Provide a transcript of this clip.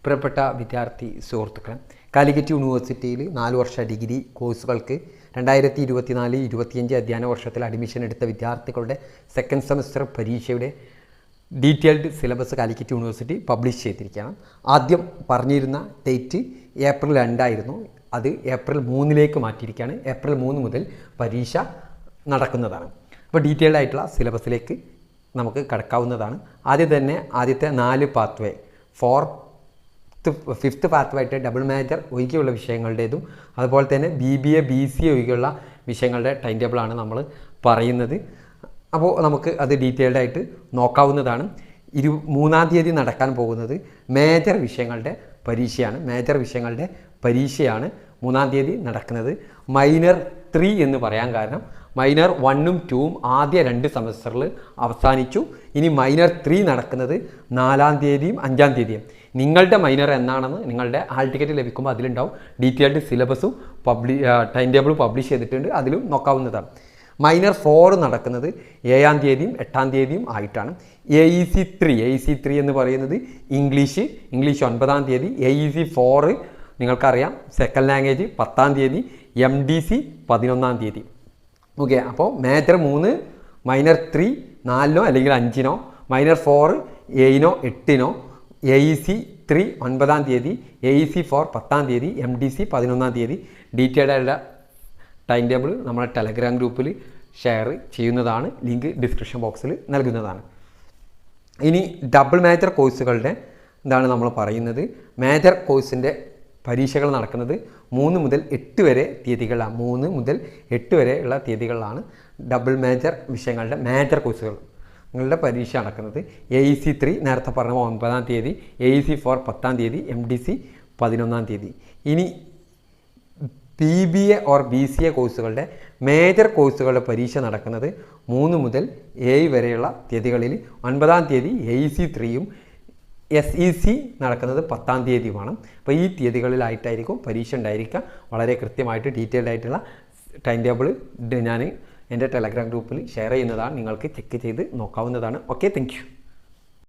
പ്രിയപ്പെട്ട വിദ്യാർത്ഥി സുഹൃത്തുക്കളെ, കാലിക്കറ്റ് യൂണിവേഴ്സിറ്റിയിൽ 4 വർഷ ഡിഗ്രി കോഴ്സുകൾക്ക് 2024-25 അധ്യയന വർഷത്തിൽ അഡ്മിഷൻ എടുത്ത വിദ്യാർത്ഥികളുടെ സെക്കൻഡ് സെമസ്റ്റർ പരീക്ഷയുടെ detailed syllabus Calicut university publish ചെയ്തിരിക്കുകയാണ്. ആദ്യം പറഞ്ഞിരുന്ന ഡേറ്റ് ഏപ്രിൽ 2 ആയിരുന്നു. അത് ഏപ്രിൽ 3 മാറ്റിയിരിക്കുകയാണ്. ഏപ്രിൽ 3 മുതൽ പരീക്ഷ നടക്കുന്നതാണ്. അപ്പോൾ ഡീറ്റെയിൽഡ് ആയിട്ടുള്ള സിലബസിലേക്ക് നമുക്ക് കടക്കാവുന്നതാണ്. ആദ്യം തന്നെ ആദ്യത്തെ 4 പാത്വേ, 5th പാത്വേ ആയിട്ട് ഡബിൾ മേജർ ഒഴികെയുള്ള വിഷയങ്ങളുടേതും അതുപോലെ തന്നെ BBA BCA ഒഴികെയുള്ള വിഷയങ്ങളുടെ ടൈം ടേബിളാണ് നമ്മൾ പറയുന്നത്. അപ്പോൾ നമുക്ക് അത് ഡീറ്റെയിൽഡ് ആയിട്ട് നോക്കാവുന്നതാണ്. 3-ാം തീയതി നടക്കാൻ പോകുന്നത് മേജർ വിഷയങ്ങളുടെ പരീക്ഷയാണ്. 3-ാം തീയതി നടക്കുന്നത്. മൈനർ 3 എന്ന് പറയാൻ കാരണം മൈനർ 1ഉം 2ഉം ആദ്യ 2 സെമസ്റ്ററിൽ അവസാനിച്ചു. ഇനി മൈനർ 3 നടക്കുന്നത് 4-ാം തീയതിയും 5-ാം തീയതിയും. നിങ്ങളുടെ മൈനർ എന്നാണെന്ന് നിങ്ങളുടെ ഹാൾ ടിക്കറ്റ് ലഭിക്കുമ്പോൾ അതിലുണ്ടാവും. ഡീറ്റെയിൽഡ് സിലബസും ടൈം ടേബിളും പബ്ലിഷ് ചെയ്തിട്ടുണ്ട്, അതിലും നോക്കാവുന്നതാണ്. മൈനർ 4 നടക്കുന്നത് 7-ാം തീയതിയും 8-ാം തീയതിയും ആയിട്ടാണ്. AEC 3 എന്ന് പറയുന്നത് ഇംഗ്ലീഷ് 9-ാം തീയതി. AEC 4 നിങ്ങൾക്കറിയാം സെക്കൻഡ് ലാംഗ്വേജ് 10-ാം തീയതി. MDC 11-ാം തീയതി. ഓക്കെ, അപ്പോൾ മേജർ 3, മൈനർ 3 4-നോ അല്ലെങ്കിൽ 5-നോ, മൈനർ 4 7-നോ 8-നോ, AEC 3 9-ാം തീയതി, AEC 4 10-ാം തീയതി, MDC 11-ാം തീയതി. ഡീറ്റെയിൽഡ് ആയിട്ടുള്ള ടൈം ടേബിൾ നമ്മുടെ ടെലഗ്രാം ഗ്രൂപ്പിൽ ഷെയർ ചെയ്യുന്നതാണ്. ലിങ്ക് ഡിസ്ക്രിപ്ഷൻ ബോക്സിൽ നൽകുന്നതാണ്. ഇനി ഡബിൾ മേജർ കോഴ്സുകളുടെ എന്താണ് നമ്മൾ പറയുന്നത്. മേജർ കോഴ്സിൻ്റെ പരീക്ഷകൾ നടക്കുന്നത് 3 മുതൽ 8 വരെ തീയതികളാണ്. 3 മുതൽ 8 വരെ ഉള്ള തീയതികളിലാണ് ഡബിൾ മേജർ വിഷയങ്ങളുടെ മേജർ കോഴ്സുകളുടെ പരീക്ഷ നടക്കുന്നത്. AEC 3 നേരത്തെ പറഞ്ഞ 9-ാം തീയതി, AEC 4 10-ാം തീയതി, MDC 11-ാം തീയതി. ഇനി BBA or BCA കോഴ്സുകളുടെ മേജർ കോഴ്സുകളുടെ പരീക്ഷ നടക്കുന്നത് 3 മുതൽ 7 വരെയുള്ള തീയതികളിൽ. 9-ാം തീയതി AEC 3-യും SEC നടക്കുന്നത് 10-ാം തീയതിയുമാണ്. അപ്പോൾ ഈ തീയതികളിലായിട്ടായിരിക്കും പരീക്ഷ ഉണ്ടായിരിക്കുക. വളരെ കൃത്യമായിട്ട് ഡീറ്റെയിൽഡ് ആയിട്ടുള്ള ടൈം ടേബിൾ ഞാൻ എൻ്റെ ടെലഗ്രാം ഗ്രൂപ്പിൽ ഷെയർ ചെയ്യുന്നതാണ്. നിങ്ങൾക്ക് ചെക്ക് ചെയ്ത് നോക്കാവുന്നതാണ്. Okay, thank you.